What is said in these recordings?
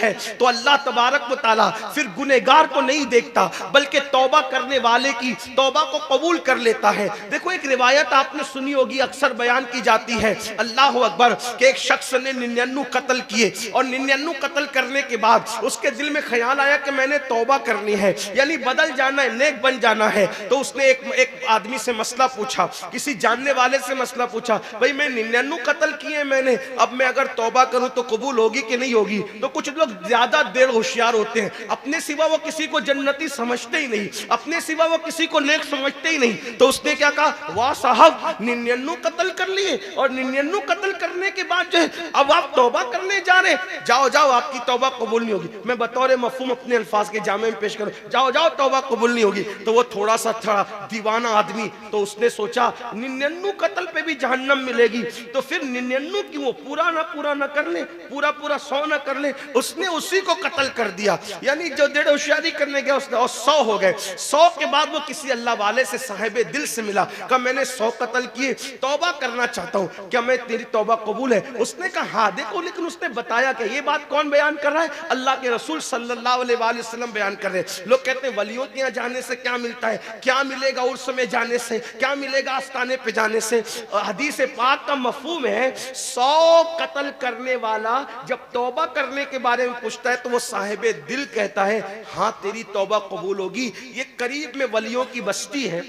है तो अल्लाह तबारक व तआला फिर गुनहगार को नहीं देखता बल्कि तौबा करने वाले की तौबा को कबूल कर लेता है। देखो एक रिवायत आपने सुनी होगी, अक्सर बयान की जाती है, अल्लाह अकबर, कि एक शख्स ने 99 कत्ल किए और 99 कत्ल करने के बाद उसके दिल में ख्याल आया कि मैंने तौबा करनी है, यानी बदल जाना है, नेक बन जाना है। तो उसने एक आदमी से मसला पूछा, किसी जानने वाले से मसला पूछा, भाई मैं 99 कत्ल किए मैंने, अब मैं अगर तौबा करूं तो कबूल होगी कि नहीं होगी? तो कुछ लोग ज्यादा देर होशियार होते हैं, अपने सिवा वो किसी को जन्नती समझते ही नहीं, अपने सिवा वो किसी को नेक समझते ही नहीं। तो उसने क्या कहा, वाह साहब 99 कत्ल कर लिए और 99 कत्ल करने के बाद जो है अब आप तौबा करने जा रहे, जाओ जाओ आपकी तौबा कबूल नहीं होगी। मैं बतौर मफहूम अपने अल्फाज के जामे में पेश करूं, जाओ जाओ तौबा कबूल नहीं होगी। तो वो थोड़ा सा था दीवाना आदमी, तो उसने सोचा 99 कत्ल पे भी जहन्नम मिलेगी, तो फिर 99 क्यों पूरा ना कर ले, पूरा 100 ना कर ले, उसने उसी को कत्ल कर दिया। यानी जो डेढ़ होशियारी करने गया उसने और 100 हो गए। 100 के बाद वो किसी अल्लाह वाले से साहिबे दिल से मिला, कहा मैंने 100 कत्ल किए, तौबा करना चाहता हूँ, क्या मैं तेरी तौबा कबूल है? उसने कहा हाँ। देखो लेकिन उसने बताया कि ये बात कौन बयान कर रहा है? अल्लाह के रसूल सल्लल्लाहु अलैहि वसल्लम बयान कर रहे हैं। लोग कहते हैं वलियों के यहाँ जाने से क्या मिलता है, क्या मिलेगा उर्स में जाने से, क्या मिलेगा आस्ताने पे जाने से? हदीस पाक का मफहूम है 100 कत्ल करने वाला जब तौबा करने के बारे में पूछता है तो वो साहिबे दिल कहता है हाँ तेरी तौबा कबूल होगी। ये करीब में वलियों की बस्ती है,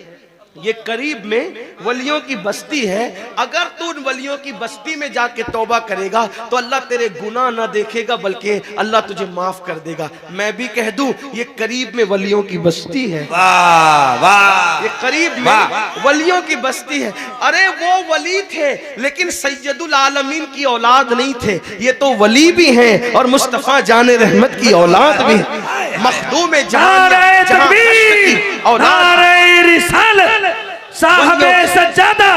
ये करीब में वलियों की बस्ती है, अगर तू उन वलियों की बस्ती में जाके तौबा करेगा तो अल्लाह तेरे गुनाह ना देखेगा बल्कि अल्लाह तुझे माफ कर देगा। मैं भी कह दूं ये करीब में वलियों की बस्ती है, वाह वाह, ये करीब में वलियों की बस्ती है। अरे वो वली थे लेकिन सैयदुल आलमीन की औलाद नहीं थे, ये तो वली भी हैं और मुस्तफा जाने रहमत की औलाद भी, मखदूम जान साहबे सज्जादा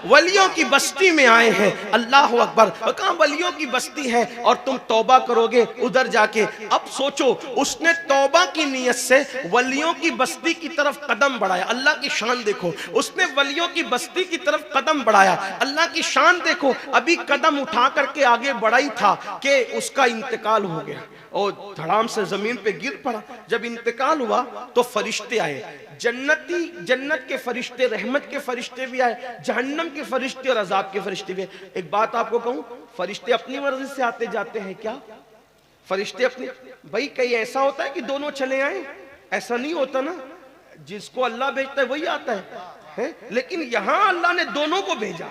वलियों की बस्ती में आए हैं। अल्लाह अकबर, कहाँ वलियों की बस्ती है और तुम तौबा करोगे उधर जाके। अब सोचो उसने तौबा की नियत से वलियों की बस्ती की तरफ कदम बढ़ाया, अल्लाह की शान देखो, उसने वलियों की बस्ती की तरफ कदम बढ़ाया, अल्लाह की शान देखो। अभी कदम उठा करके आगे बढ़ा ही था कि उसका इंतकाल हो गया और धड़ाम से जमीन पे गिर पड़ा। जब इंतकाल हुआ तो फरिश्ते आए, जन्नत के फरिश्ते, रहमत के फरिश्ते भी आए, जहन्नम के फरिश्ते और अजाब के फरिश्ते भी आए। एक बात आपको कहूं, फरिश्ते अपनी मर्जी से आते जाते हैं क्या? फरिश्ते अपनी, भाई कहीं ऐसा होता है कि दोनों चले आए? ऐसा नहीं होता ना, जिसको अल्लाह भेजता है वही आता है? लेकिन यहां अल्लाह ने दोनों को भेजा।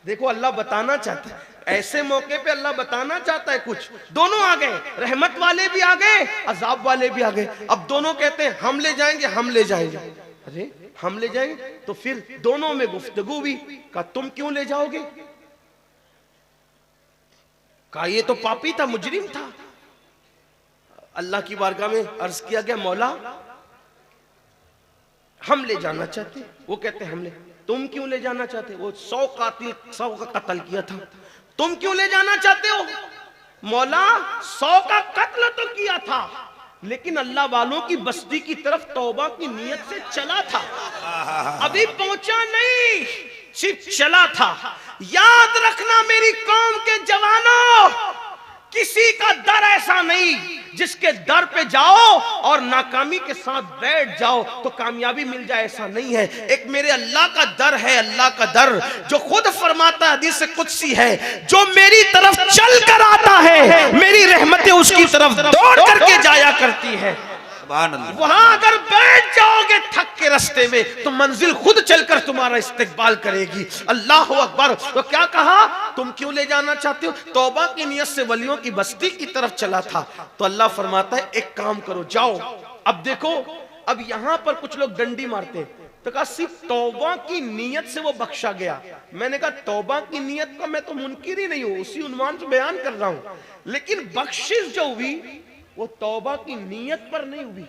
देखो अल्लाह बताना चाहता है, ऐसे मौके पे अल्लाह बताना चाहता है कुछ, दोनों आ गए, रहमत वाले भी आ गए, अजाब वाले भी आ गए। अब दोनों कहते हैं हम ले जाएंगे, हम ले जाएंगे। अरे हम ले जाएंगे, तो फिर दोनों में गुफ्तगू भी। कहा तुम क्यों ले जाओगे? कहा ये तो पापी था, मुजरिम था। अल्लाह की बारगाह में अर्ज किया गया मौला हम ले जाना चाहते। वो कहते हम ले, तुम क्यों ले जाना चाहते? वो 100 कातिल 100 का कत्ल किया था, तुम क्यों ले जाना चाहते हो? मौला 100 का कत्ल तो किया था लेकिन अल्लाह वालों की बस्ती की तरफ तौबा की नीयत से चला था, अभी पहुंचा नहीं, सिर्फ चला था। याद रखना मेरी कौम के जवानों, किसी का दर ऐसा नहीं जिसके दर पे जाओ और नाकामी के साथ बैठ जाओ तो कामयाबी मिल जाए, ऐसा नहीं है। एक मेरे अल्लाह का दर है, अल्लाह का दर जो खुद फरमाता है, हदीस कुदसी है, जो मेरी तरफ चल कर आता है मेरी रहमतें उसकी तरफ दौड़ करके जाया करती है। वहां अगर बैठ जाओगे थक के रास्ते में तो मंजिल खुद चलकर तुम्हारा इस्तेकबाल करेगी। अल्लाह अकबर। तो क्या कहा, तुम क्यों ले जाना चाहते हो? तौबा की नियत से वलियों की बस्ती की तरफ चला था। तो अल्लाह फरमाता है एक काम करो, जाओ। अब देखो, अब यहां पर कुछ लोग डंडी मारते, तो कहा सिर्फ तौबा की नियत से वो बख्शा गया। मैंने कहा तौबा की नियत का मैं तो मुनकिर ही नहीं हूं, उसी उन्वान से बयान कर रहा हूं, लेकिन बख्शिश जो हुई वो तौबा की नियत पर नहीं हुई,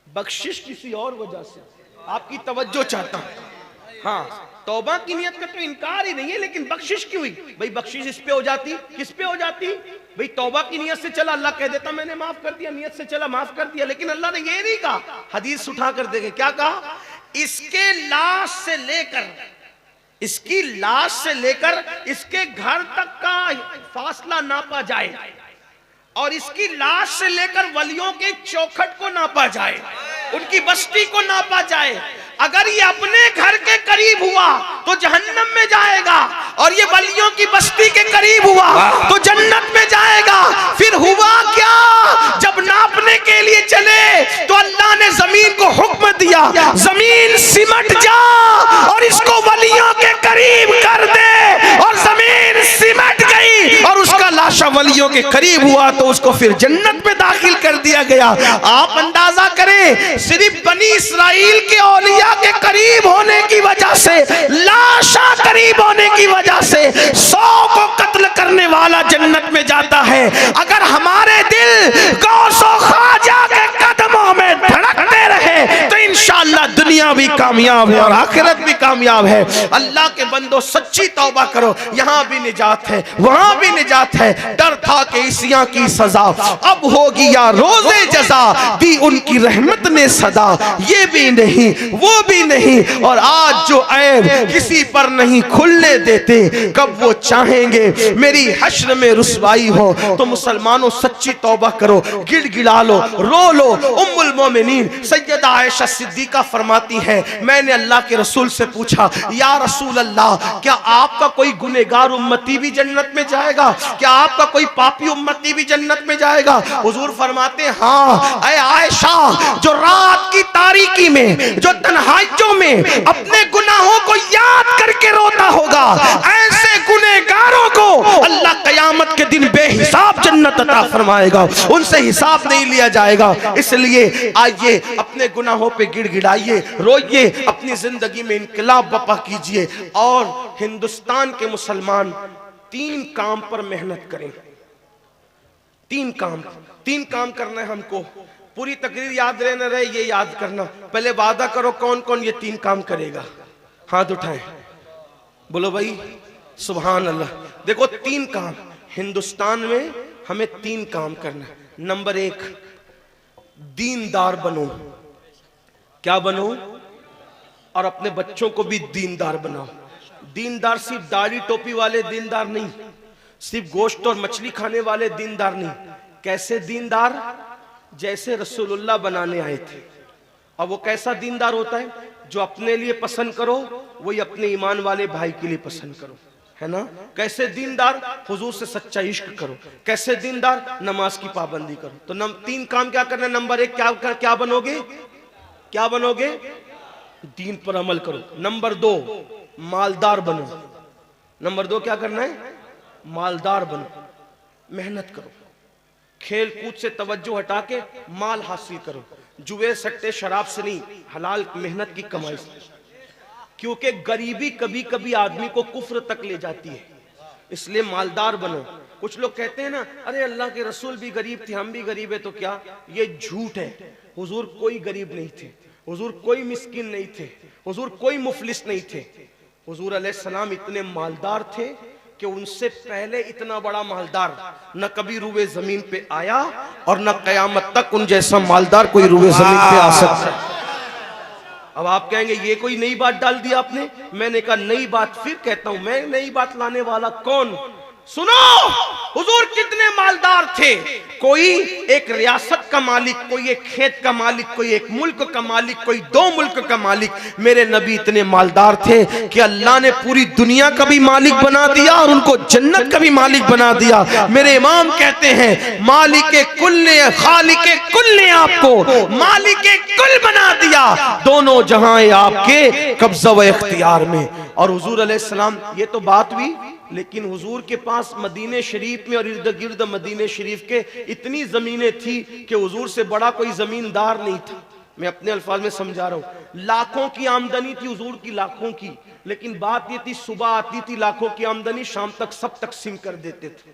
बख्शिश किसी और वजह से। आपकी तवज्जो चाहता हूं। हाँ, तौबा की नियत का तो इनकार ही नहीं है, लेकिन बख्शिश क्यों हुई? भाई बख्शिश इस पे हो जाती, किस पे हो जाती? भाई तौबा की नियत से चला, अल्लाह कह देता मैंने माफ कर दिया, नियत से चला माफ कर दिया, लेकिन अल्लाह ने ये नहीं कहा। हदीस उठा कर देखे, क्या कहा? इसके लाश से लेकर, इसकी लाश से लेकर इसके घर तक का फासला नापा जाए, और इसकी लाश से लेकर वलियों के चौखट को नापा जाए, उनकी बस्ती को नापा जाए, अगर ये अपने घर के करीब हुआ तो जहन्नम में जाएगा, और ये वलियों की बस्ती के करीब हुआ तो जन्नत में जाएगा। फिर हुआ क्या, जब नापने के लिए चले तो अल्लाह ने जमीन को हुक्म दिया, जमीन सिमट जा और इसको वलियों के करीब कर दे, और जमीन सिमट गई और उसका लाशा वलियों के करीब हुआ तो उसको फिर जन्नत में दाखिल कर दिया गया। आप अंदाजा करें, सिर्फ बनी इस्राइल के औलिया के करीब होने की वजह से, लाशा करीब होने की वजह से 100 को कत्ल करने वाला जन्नत में जाता है। अगर हमारे दिल गौसो ख्वाजा के कदमों में धड़कते रहे तो इंशाअल्लाह दुनिया भी कामयाब है और आखिरत भी कामयाब है। अल्लाह के बंदो सच्ची तौबा करो, यहाँ भी निजात है, वहाँ भी निजात है। डर था कि इसियां की सजा अब होगी या रोजे जजा, दी उनकी रहमत ने सदा, ये भी नहीं वो भी नहीं, और आज जो ऐब किसी पर नहीं खुलने देते, कब वो चाहेंगे मेरी हश्र में रुसवाई हो। तो मुसलमानों सच्ची तौबा करो, गिड़गिड़ा लो, रो लो। उम्मुल मोमिनीन सैयदा आयशा सिद्दीका फरमाती है, मैंने अल्लाह के रसूल से पूछा, या रसूल अल्लाह, क्या आपका कोई गुनहगार उम्मती भी जन्नत में जाएगा? क्या आपका कोई पापी उम्मती भी जन्नत में जाएगा? हुजूर फरमाते, हाँ ऐ आयशा, जो रात की तारीकी में, जो तन्हाइयों में अपने गुनाहों को याद करके रोता होगा, ऐसे गुनहगारों को अल्लाह कयामत के दिन बेहिसाब जन्नत अता फरमाएगा, उनसे हिसाब नहीं लिया जाएगा। इसलिए आइए अपने गुनाहों पे गिड़गिड़ाइए, रोइए, अपनी जिंदगी में इनकलाब बपा कीजिए। और हिंदुस्तान के मुसलमान 3 काम पर मेहनत करें। 3 काम करना है हमको। पूरी तकरीर याद रहे न रहे ये याद करना। पहले वादा करो कौन कौन ये 3 काम करेगा, हाथ उठाएं, बोलो भाई सुभान अल्लाह। देखो 3 काम हिंदुस्तान में हमें 3 काम करना है। नंबर 1, दीनदार बनो। क्या बनो? और अपने बच्चों को भी दीनदार बनाओ। दीनदार सिर्फ दाढ़ी टोपी वाले दीनदार नहीं, सिर्फ गोश्त और मछली खाने वाले दीनदार नहीं। कैसे दीनदार? जैसे रसूलुल्लाह बनाने आए थे। और वो कैसा दीनदार होता है? जो अपने लिए पसंद करो वही अपने ईमान वाले भाई के लिए पसंद करो, है ना? कैसे दीनदार? हुजूर से सच्चा इश्क करो। कैसे दीनदार? नमाज की पाबंदी करो। तो 3 काम क्या करना है? नंबर 1 क्या बनोगे? क्या बनोगे? दीन पर अमल करो। नंबर 2, मालदार बनो। नंबर 2 क्या करना है? मालदार बनो, मेहनत करो, खेल कूद से तवज्जो हटा के माल हासिल करो। जुए सट्टे शराब से नहीं, हलाल मेहनत की कमाई से। क्योंकि गरीबी कभी कभी आदमी को कुफ्र तक ले जाती है, इसलिए मालदार बनो। कुछ लोग कहते हैं ना, अरे अल्लाह के रसूल भी गरीब थे, हम भी गरीब है, तो क्या? ये झूठ है। हुजूर कोई गरीब नहीं थे, हुजूर कोई मिस्किन नहीं थे, हुजूर कोई मुफलिस नहीं थे। हुजूर अलैहिस्सलाम इतने मालदार थे कि उनसे पहले इतना बड़ा मालदार न कभी रूए जमीन पे आया और न कयामत तक उन जैसा मालदार कोई रूए जमीन पे आ सकता है। अब आप कहेंगे ये कोई नई बात डाल दी आपने। मैंने कहा नई बात फिर कहता हूं, मैं नई बात लाने वाला कौन? सुनो, हुजूर कितने मालदार थे। कोई एक रियासत का मालिक, कोई एक खेत का मालिक, कोई एक मुल्क का मालिक, कोई 2 मुल्क का मालिक। मेरे नबी इतने मालदार थे कि अल्लाह ने पूरी दुनिया का भी मालिक बना दिया और उनको जन्नत का भी मालिक बना दिया। मेरे इमाम कहते हैं, मालिक कुल ने खालिक कुल ने आपको मालिक कुल बना दिया, दोनों जहां आपके कब्जा व इख्तियार में। और हुजूर अलैहिस्सलाम, ये तो बात हुई, लेकिन हुजूर के पास मदीने शरीफ में और इर्द गिर्द मदीने शरीफ के इतनी जमीनें थी कि हुजूर से बड़ा कोई जमींदार नहीं था। मैं अपने अल्फाज में समझा रहा हूँ। लाखों की आमदनी थी हुजूर की, लाखों की। लेकिन बात ये थी, सुबह आती थी लाखों की आमदनी, शाम तक सब तकसीम कर देते थे।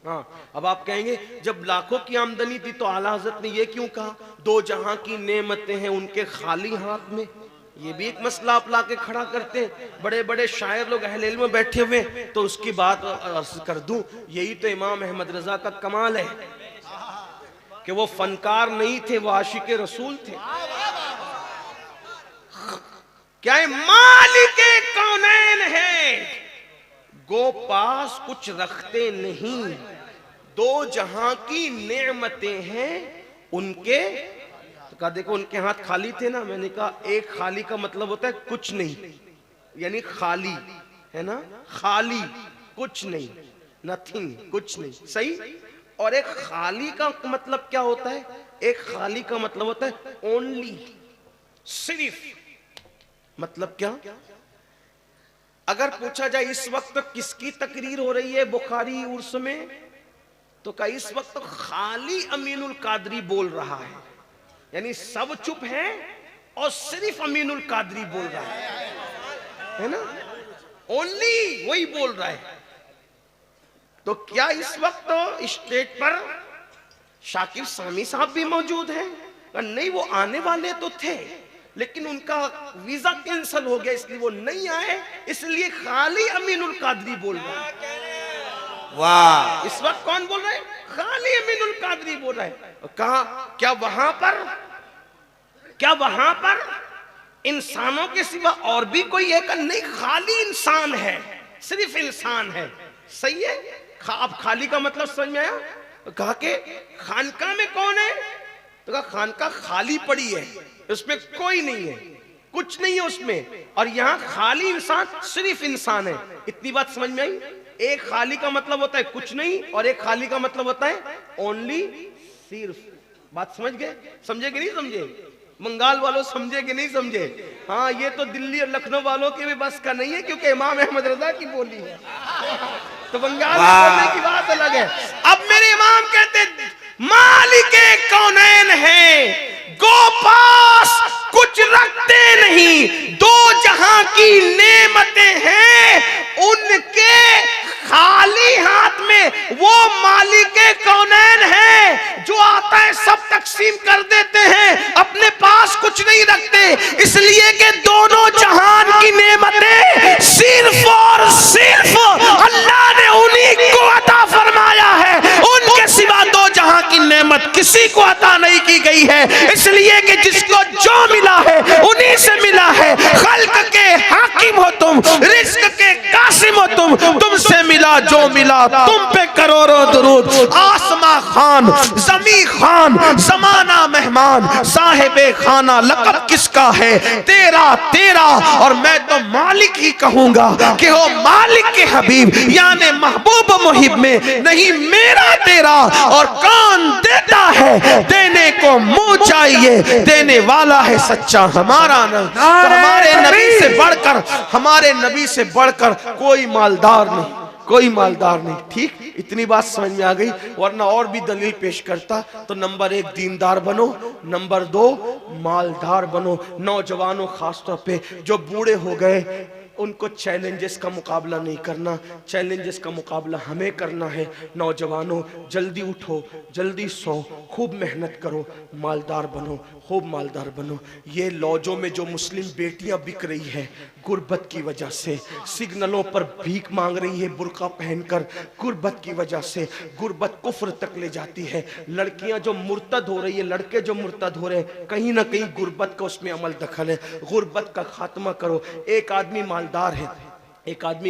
हाँ, अब आप कहेंगे जब लाखों की आमदनी थी तो आला हज़रत ने ये क्यों कहा? 2 जहां की नेमतें हैं उनके खाली हाथ में। ये भी एक मसला आप लाके खड़ा करते हैं। बड़े बड़े शायर लोग अहले इल्म में बैठे हुए, तो उसकी बात अर्ज कर दूं। यही तो इमाम अहमद रजा का कमाल है कि वो फनकार नहीं थे, वो आशिक रसूल थे। क्या है? मालिक कौनैन है, गो पास कुछ रखते नहीं, दो जहां की नेमतें हैं उनके, तो कहा देखो उनके हाथ खाली थे ना, मैंने कहा एक खाली का मतलब होता है कुछ नहीं, यानी खाली है ना, खाली कुछ नहीं, नथिंग, कुछ नहीं, सही। और एक खाली का मतलब क्या होता है? एक खाली का मतलब होता है ओनली, सिर्फ। मतलब क्या? अगर पूछा जाए इस वक्त किसकी तकरीर हो रही है बुखारी उर्स में, तो क्या इस वक्त खाली अमीनुल कादरी बोल रहा है, यानी सब चुप हैं और सिर्फ अमीनुल कादरी बोल रहा है ना, ओनली वही बोल रहा है। तो क्या इस वक्त स्टेज पर शाकिर सामी साहब भी मौजूद हैं? नहीं, वो आने वाले तो थे लेकिन उनका वीजा कैंसिल हो गया इसलिए वो नहीं आए, इसलिए खाली अमीनुल कादरी बोल रहा है। वाह, इस वक्त कौन बोल रहा है? खाली अमीनुल कादरी बोल रहा है। कहा क्या वहां पर इंसानों के सिवा और भी कोई है? का नहीं, खाली इंसान है, सिर्फ इंसान है, सही है। अब खाली का मतलब समझ में आया? तो कहा कि खानका में कौन है? तो कहा खानका खाली पड़ी है, उसमें कोई नहीं है, कुछ नहीं है उसमें, और यहाँ खाली इंसान, सिर्फ इंसान है। इतनी बात समझ में आई? एक खाली का मतलब होता है कुछ नहीं और एक खाली का मतलब होता है ओनली, सिर्फ। बात समझ गए? समझे कि नहीं समझे? बंगाल वालों समझे कि नहीं समझे? हाँ, ये तो दिल्ली और लखनऊ वालों के भी बस का नहीं है, क्योंकि इमाम अहमद रजा की बोली है, तो बंगाल में बोलने की बात अलग है। अब मेरे इमाम कहते मालिके कौनैन है, गो पास कुछ रखते नहीं, दो जहां की नेमतें हैं उनके खाली हाथ में वो मालिके कौनैन है जो आता है सब तकसीम कर देते हैं, अपने पास कुछ नहीं रखते, इसलिए कि दोनों जहान की नेमतें सिर्फ और सिर्फ अल्लाह ने उन्हीं को अता फरमाया है, उनके सिवा दो जहां की नेमत किसी को अता नहीं की गई है, इसलिए कि जिसको जो मिला है उन्हीं से मिला है। खल्क के हाकिम हो तुम, रिज्क के कासिम हो तुमसे मिला जो मिला, तुम पे करोड़ों दुरूद। आसमा खान, जमी खान, जमाना मेहमान, साहिबे खाना लक़ब किसका है? तेरा तेरा, और मैं तो मालिक ही कहूंगा कि हो मालिक के हबीब, यानी महबूब मुहिब में नहीं मेरा तेरा। और कौन देता है? देने को मुंह चाहिए, देने वाला है सच्चा हमारा न। तो हमारे नबी से बढ़कर कोई मालदार नहीं, कोई मालदार नहीं। ठीक, इतनी बात समझ में आ गई, वरना और भी दलील पेश करता। तो नंबर 1 दीनदार बनो, नंबर 2 मालदार बनो। नौजवानों खासतौर पे जो बूढ़े हो गए उनको चैलेंजेस का मुकाबला नहीं करना, चैलेंजेस का मुकाबला हमें करना है। नौजवानों जल्दी उठो, जल्दी सो, खूब मेहनत करो, मालदार बनो, खूब मालदार बनो। ये लॉजों में जो मुस्लिम बेटियां बिक रही है गुर्बत की वजह से, सिग्नलों पर भीख मांग रही है बुर्का पहनकर, गुर्बत की वजह से, गुर्बत कुफ्र तक ले जाती है। लड़कियां जो मुर्तद हो रही है, लड़के जो मुर्तद हो रहे हैं, कहीं ना कहीं गुर्बत का उसमें अमल दखल है। गुर्बत का खात्मा करो। एक आदमी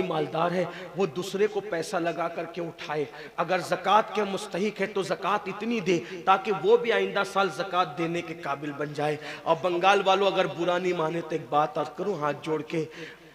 मालदार है, वो दूसरे को पैसा लगा करके उठाए, अगर ज़कात के मुस्तहिक है तो ज़कात इतनी दे ताकि वो भी आइंदा साल ज़कात देने के काबिल बन जाए। और बंगाल वालों अगर बुरा नहीं माने तो एक बात अर्ज करूं हाथ जोड़ के,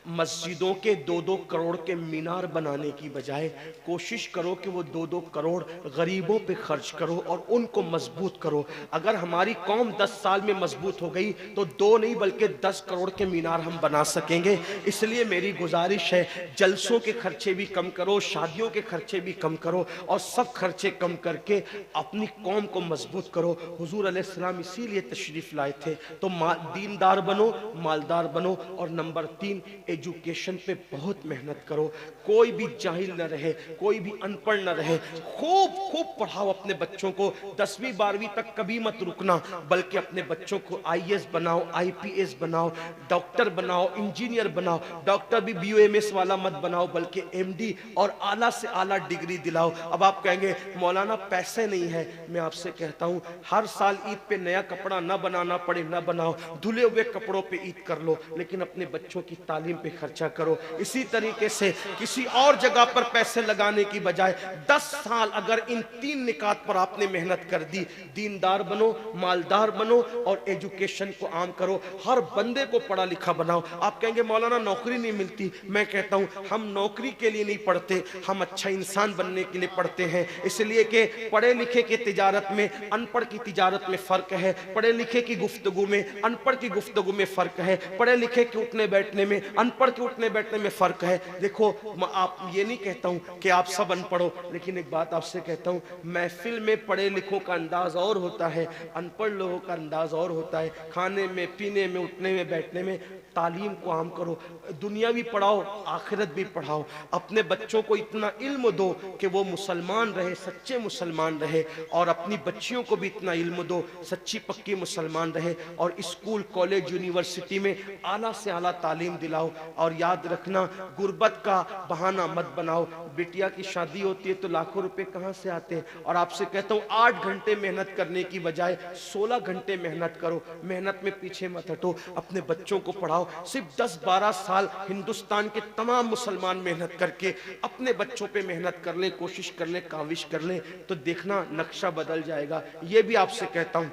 मस्जिदों के 2-2 करोड़ के मीनार बनाने की बजाय कोशिश करो कि वो 2-2 करोड़ गरीबों पे खर्च करो और उनको मजबूत करो। अगर हमारी कौम 10 साल में मजबूत हो गई तो 2 नहीं बल्कि 10 करोड़ के मीनार हम बना सकेंगे। इसलिए मेरी गुजारिश है, जलसों के खर्चे भी कम करो, शादियों के खर्चे भी कम करो और सब खर्चे कम करके अपनी कौम को मजबूत करो। हुजूर अलैहिस्सलाम इसीलिए तशरीफ लाए थे। तो दीनदार बनो, मालदार बनो। और नंबर 3, एजुकेशन पे बहुत मेहनत करो। कोई भी जाहिल न रहे, कोई भी अनपढ़ न रहे, खूब खूब पढ़ाओ अपने बच्चों को। 10वीं 12वीं तक कभी मत रुकना, बल्कि अपने बच्चों को IAS बनाओ, IPS बनाओ, डॉक्टर बनाओ, इंजीनियर बनाओ। डॉक्टर भी BOMS वाला मत बनाओ, बल्कि MD और आला से आला डिग्री दिलाओ। अब आप कहेंगे मौलाना पैसे नहीं है, मैं आपसे कहता हूँ हर साल ईद पे नया कपड़ा ना बनाना पड़े, ना बनाओ, धुले हुए कपड़ों पे ईद कर लो, लेकिन अपने बच्चों की तालीम पे पे खर्चा करो। इसी तरीके से किसी और जगह पर पैसे लगाने की बजाय 10 साल अगर इन 3 निकात पर आपने मेहनत कर दी, दीनदार बनो, मालदार बनो और एजुकेशन को आम करो, हर बंदे को पढ़ा लिखा बनाओ। आप कहेंगे मौलाना नौकरी नहीं मिलती, मैं कहता हूं हम नौकरी के लिए नहीं पढ़ते, हम अच्छा इंसान बनने के लिए पढ़ते हैं। इसलिए कि पढ़े लिखे की तिजारत में अनपढ़ की तिजारत में फर्क है, पढ़े लिखे की गुफ्तगू में अनपढ़ की गुफ्तगू में फर्क है, पढ़े लिखे के उठने बैठने में अनपढ़ के उठने बैठने में फर्क है। देखो आप ये नहीं कहता हूं कि आप सब अनपढ़ हो, लेकिन एक बात आपसे कहता हूं, महफिल में पढ़े लिखों का अंदाज और होता है, अनपढ़ लोगों का अंदाज और होता है। खाने में, पीने में, उठने में, बैठने में तालीम को आम करो, दुनिया भी पढ़ाओ, आखिरत भी पढ़ाओ। अपने बच्चों को इतना इल्म दो कि वो मुसलमान रहे, सच्चे मुसलमान रहे, और अपनी बच्चियों को भी इतना इल्म दो, सच्ची पक्की मुसलमान रहे। और स्कूल, कॉलेज, यूनिवर्सिटी में आला से आला तालीम दिलाओ। और याद रखना, गुर्बत का बहाना मत बनाओ। बिटिया की शादी होती है तो लाखों रुपए कहाँ से आते हैं, और आपसे कहता हूँ 8 घंटे मेहनत करने की बजाय 16 घंटे मेहनत करो। मेहनत में पीछे मत हटो, अपने बच्चों को पढ़ाओ। सिर्फ 10-12 साल हिंदुस्तान के तमाम मुसलमान मेहनत करके अपने बच्चों पे मेहनत कर लें, कोशिश कर लें, काविश कर लें, तो देखना नक्शा बदल जाएगा। ये भी आपसे कहता हूँ,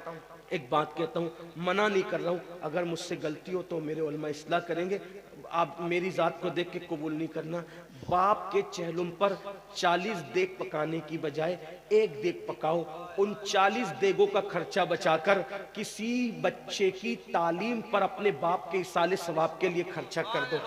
एक बात कहता हूँ, मना नहीं कर रहा हूँ, अगर मुझसे गलती हो तो मेरे उलमा इस्लाह करेंगे, आप मेरी जात को देख के कबूल नहीं करना। बाप के चेहलुम पर 40 देग पकाने की बजाय 1 देग पकाओ। उन 40 देगों का खर्चा बचाकर किसी बच्चे की तालीम पर अपने बाप के इसाले सवाब के लिए खर्चा कर दो।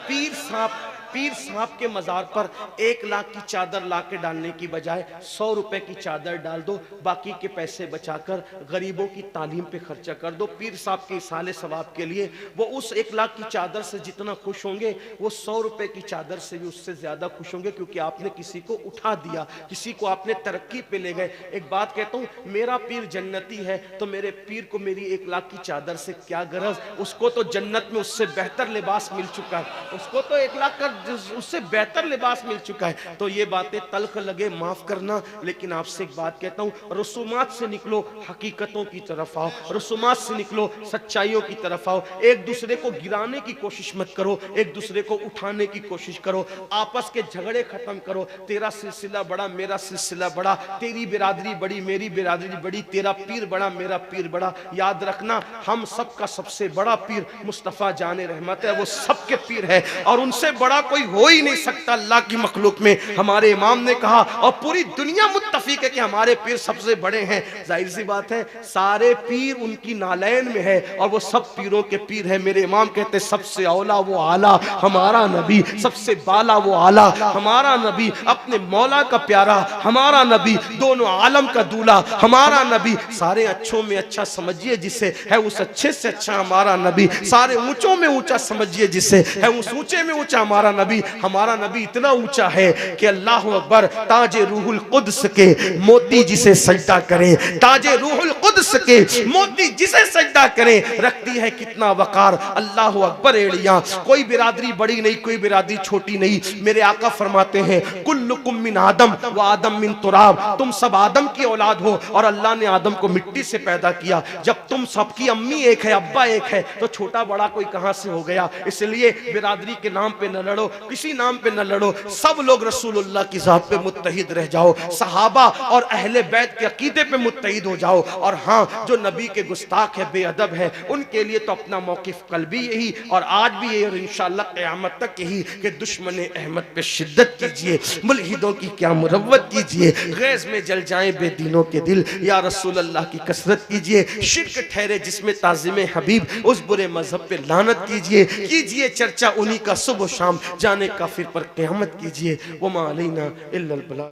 पीर साहब के मजार पर 1 लाख की चादर ला के डालने की बजाय 100 रुपए की चादर डाल दो, बाकी के पैसे बचाकर गरीबों की तालीम पे खर्चा कर दो। पीर साहब के इसाले सवाब के लिए वो उस 1 लाख की चादर से जितना खुश होंगे, वो 100 रुपए की चादर से भी उससे ज्यादा खुश होंगे, क्योंकि आपने किसी को उठा दिया, किसी को आपने तरक्की पे ले गए। एक बात कहता हूँ, मेरा पीर जन्नती है तो मेरे पीर को मेरी 1 लाख की चादर से क्या गरज, उसको तो जन्नत में उससे बेहतर लिबास मिल चुका है, उसको तो 1 लाख का उससे बेहतर लिबास मिल चुका है। तो ये बातें तल्ख लगे माफ करना, लेकिन आपसे एक बात कहता हूँ, रसूमात से निकलो, हकीकतों की तरफ आओ, रसूमात से निकलो, सच्चाइयों की तरफ आओ। एक दूसरे को गिराने की कोशिश मत करो, एक दूसरे को उठाने की कोशिश करो। आपस के झगड़े खत्म करो। तेरा सिलसिला बड़ा, मेरा सिलसिला बड़ा, तेरी बिरादरी बड़ी, मेरी बिरादरी बड़ी, तेरा पीर बड़ा, मेरा पीर बड़ा। याद रखना, हम सबका सबसे बड़ा पीर मुस्तफा जाने रहमत है, वो सबके पीर है, और उनसे बड़ा कोई हो ही नहीं सकता अल्लाह की मखलूक में। हमारे इमाम ने कहा, और पूरी दुनिया मुत्तफिक है कि हमारे पीर सबसे बड़े हैं। जाहिर सी बात है, सारे पीर उनकी नालैन में है, और वो सब पीरों के पीर है। मेरे इमाम कहते, सबसे औला वो आला हमारा नबी, सबसे बाला वो आला हमारा नबी, अपने मौला का प्यारा हमारा नबी, दोनों आलम का दूल्हा हमारा नबी। सारे अच्छों में अच्छा समझिए जिसे, है उस अच्छे से अच्छा हमारा नबी। सारे ऊंचों में ऊंचा समझिए जिसे, है उस ऊंचे में ऊंचा हमारा नबी। हमारा नबी इतना ऊंचा है कि अल्लाह अकबर, ताजे रूहुल कुद्स के मोती जिसे सजदा करें, ताजे रूहुल कुद्स के मोती जिसे सजदा करें, रखती है कितना वकार। अल्लाह अकबर एड़ियां, कोई बिरादरी बड़ी नहीं, कोई बिरादरी छोटी नहीं। मेरे आका फरमाते हैं, कुल्लुकुम मिन आदम व आदम मिन तुराब, तुम सब आदम की औलाद हो, और अल्लाह ने आदम को मिट्टी से पैदा किया। जब तुम सबकी अम्मी एक है, अब्बा एक है, तो छोटा बड़ा कोई कहां से हो गया। इसलिए बिरादरी के नाम पे न लड़ो, किसी नाम पे न लड़ो, सब लोग रसूलुल्लाह की जात पे मुत्तहिद रह जाओ, सहाबा और अहले बैत के अकीदे पे मुत्तहिद हो जाओ। और हाँ, जो नबी के गुस्ताख है, बेअदब है, उनके लिए तो अपना मौकिफ कल भी यही और आज भी यही और इंशाअल्लाह क़यामत तक यही कि दुश्मन अहमद पे शिद्दत कीजिए, मुल्हिदों की क्या मुरव्वत कीजिए, गैज़ में जल जाएं बेदीनों के दिल, या रसूलुल्लाह की कसरत कीजिए, शिर्क ठहरे जिसमें ताज़िम हबीब, उस बुरे मजहब पे लानत कीजिए चर्चा उन्हीं का सुबह शाम, जाने काफिर पर क़यामत कीजिए। वमा अलैना इल्लल बलाग।